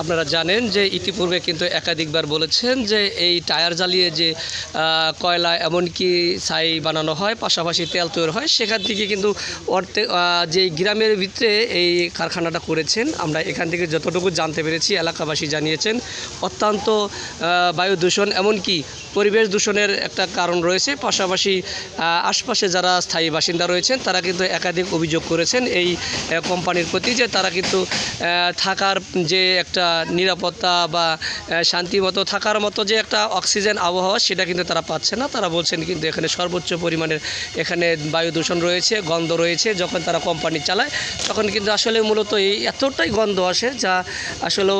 আপনারা জানেন যে ইতিপূর্বে কিন্তু একাধিকবার বলেছেন যে এই টায়ার জ্বালিয়ে যে কয়লা এমনকি ছাই বানানো হয়, পাশাপাশি তেল তৈরি হয়, সেখান থেকে কিন্তু যে গ্রামের ভিতরে এই কারখানাটা করেছেন। আমরা এখান থেকে যতটুকু জানতে পেরেছি, এলাকাবাসী জানিয়েছেন অত্যন্ত বায়ু দূষণ এমনকি পরিবেশ দূষণের একটা কারণ রয়েছে। পাশাপাশি আশপাশে যারা স্থায়ী বাসিন্দা রয়েছেন তারা কিন্তু একাধিক অভিযোগ করেছেন এই কোম্পানির প্রতি, যে তারা কিন্তু থাকার যে একটা নিরাপত্তা বা শান্তিমতো থাকার মতো যে একটা অক্সিজেন আবহাওয়া সেটা কিন্তু তারা পাচ্ছে না। তারা বলছেন কিন্তু এখানে সর্বোচ্চ পরিমাণের এখানে বায়ু দূষণ রয়েছে, গন্ধ রয়েছে। যখন তারা কোম্পানি চালায় তখন কিন্তু আসলে মূলত এই এতটাই গন্ধ আসে যা আসলে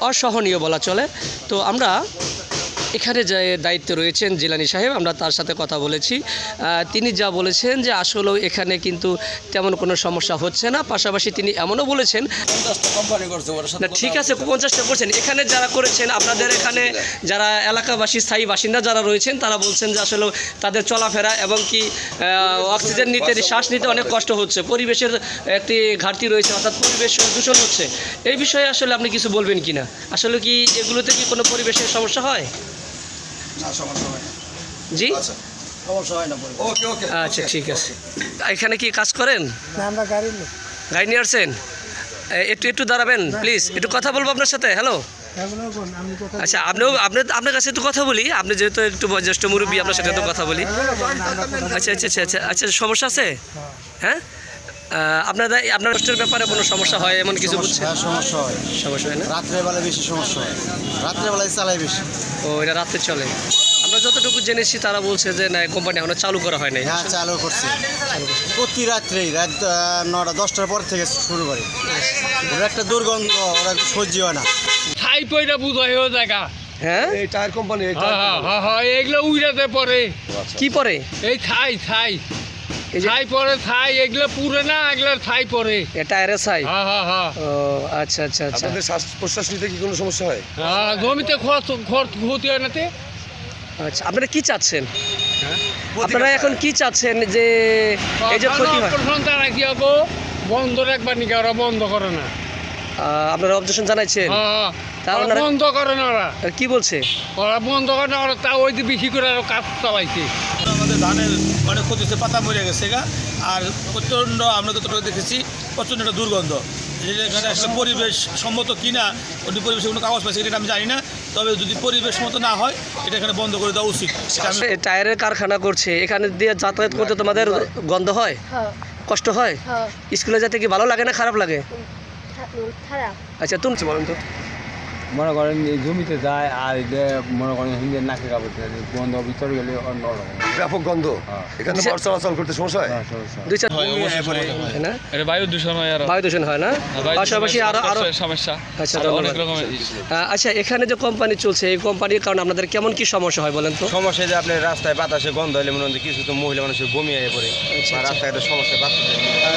অসহনীয় বলা চলে। তো আমরা এখানে যে দায়িত্বে রয়েছেন জিলানী সাহেব, আমরা তার সাথে কথা বলেছি। তিনি যা বলেছেন যে আসলেও এখানে কিন্তু তেমন কোনো সমস্যা হচ্ছে না। পাশাপাশি তিনি এমনও বলেছেন না, ঠিক আছে 50টা করছেন, এখানে যারা করেছেন আপনাদের এখানে যারা এলাকাবাসী স্থায়ী বাসিন্দা যারা রয়েছেন তারা বলছেন যে আসলে তাদের চলাফেরা এবং কি অক্সিজেন নিতে, শ্বাস নিতে অনেক কষ্ট হচ্ছে, পরিবেশের একটি ঘাটতি রয়েছে, অর্থাৎ পরিবেশ দূষণ হচ্ছে। এই বিষয়ে আসলে আপনি কিছু বলবেন কি না? আসলে কি এগুলোতে কি কোনো পরিবেশের সমস্যা হয়? জি, আচ্ছা ঠিক আছে। এখানে কি কাজ করেন? গাড়ি নিয়ে আসছেন? একটু দাঁড়াবেন প্লিজ, একটু কথা বলবো আপনার সাথে। হ্যালো, আচ্ছা আপনার কাছে একটু কথা বলি, আপনি যেহেতু একটু বয়োজ্যেষ্ঠ মুরব্বী, আপনার সাথে একটু কথা বলি। আচ্ছা আচ্ছা আচ্ছা আচ্ছা আচ্ছা, সমস্যা আছে? হ্যাঁ, আপনার কষ্টের ব্যাপারে কোনো সমস্যা হয় এমন কিছু বুঝছেন? সমস্যা হয় না, রাত্রেবেলা বেশি সমস্যা হয়, রাত্রেবেলায় চালাই বেশি। ও, এটা রাতে চলে। আমরা যতটুকু জেনেছি তারা বলছে যে না, কোম্পানি এখনো চালু করা হয় নাই। হ্যাঁ, চালু করছে প্রতি রাত্রেই, রাত 9টা 10টার পর থেকে শুরু করে। ওরা একটা দুর্গন্ধ, ওরা সহ্য হয় না। ছাই পয়টা বুঝ হয় ও জায়গা। হ্যাঁ, এই টায়ার কোম্পানি এগুলো উইরাতে পরে। কি পরে? এই ছাই পরে, ছাই এগুলো পুরে না, এগুলো ছাই পরে। এটা এর ছাই? হ্যাঁ। ও আচ্ছা আচ্ছা আচ্ছা। আপনাদের শ্বাস প্রশ্বাস নিতে কি কোনো সমস্যা হয়? হ্যাঁ, জমিতে ক্ষতি হয় না। আচ্ছা, আপনারা কি চাচ্ছেন? আপনারা এখন কি চাচ্ছেন যে এই যে ক্ষতি হয়? বন্ধ রাখবার নাকি, ওরা বন্ধ করে না। আপনারা অবজেকশন জানাইছেন? বন্ধ করে না, ওরা কি বলছে? ওরা বন্ধ করে না, ওরা তা ওই যে বেশি করে আরো কাজ চালাইছে। আমাদের ধানের অনেক ক্ষতি হচ্ছে, পাতা মরে গেছে গা। আর প্রচণ্ড, আমরা যতটুকু দেখেছি, প্রচণ্ড একটা দুর্গন্ধ। এখানে আসলে পরিবেশ সম্মত কিনা, ওই পরিবেশে কোনো কাগজ পাইছে এটা আমি জানি না। তবে যদি পরিবেশ সম্মত না হয়, এটা এখানে বন্ধ করে দেওয়া উচিত। টায়ারের কারখানা করছে, এখানে দিয়ে যাতায়াত করতে তোমাদের গন্ধ হয়, কষ্ট হয়? স্কুলে যেতে কি ভালো লাগে না খারাপ লাগে? আচ্ছা, তুমি বলেন তো। মনে করেন জমিতে যায় আর মনে করেন হিন্দের নাকে কাপড় গন্ধ ভিতরে গেলে অন্যরকম ব্যাপক গন্ধ। এখানে মাল চলাচল করতে সমস্যা হয়? দুই চার বায়ু দূষণ হয়, বায়ু দূষণ হয় না, পাশাপাশি আরো সমস্যা। আচ্ছা, আচ্ছা, এখানে যে কোম্পানি চলছে এই কোম্পানির কারণে আপনাদের কেমন কি সমস্যা হয় বলেন তো? সমস্যা যে আপনার রাস্তায় বাতাসে গন্ধ হলে মনে হয় কিছু তো মহিলা মানুষের বমি হয়ে পড়ে, রাস্তায় একটা সমস্যা।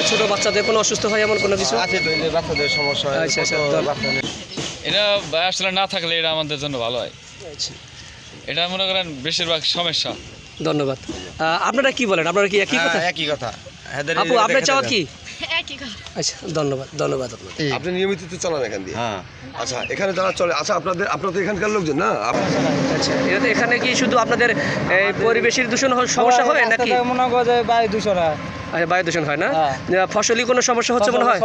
ছোট বাচ্চাদের কোনো অসুস্থ হয় এমন কোনো কিছু আছে তো, বাচ্চাদের সমস্যা হয়। আচ্ছা আচ্ছা, এটা আসলে না থাকলে এটা আমাদের জন্য ভালো হয়। এটা মনে করেন বেশিরভাগ সমস্যা। ধন্যবাদ। আপনারা কি বলেন? আপনারা কি একই কথা? একই কথা। আপু, আপনার চাওয়া কি? আচ্ছা, ধন্যবাদ আপনাকে। আপনি নিয়মিত তো চলান এখান দিয়ে? হ্যাঁ। আচ্ছা, এখানে যারা চলে, আচ্ছা আপনাদের এখানকার লোকজন না? আচ্ছা, এখানে কি শুধু আপনাদের পরিবেশের দূষণ সমস্যা হয় নাকি? মনে করো যে বায়ু দূষণ হয়। বায়ু দূষণ হয় না, ফসলি কোনো সমস্যা হচ্ছে মনে হয়?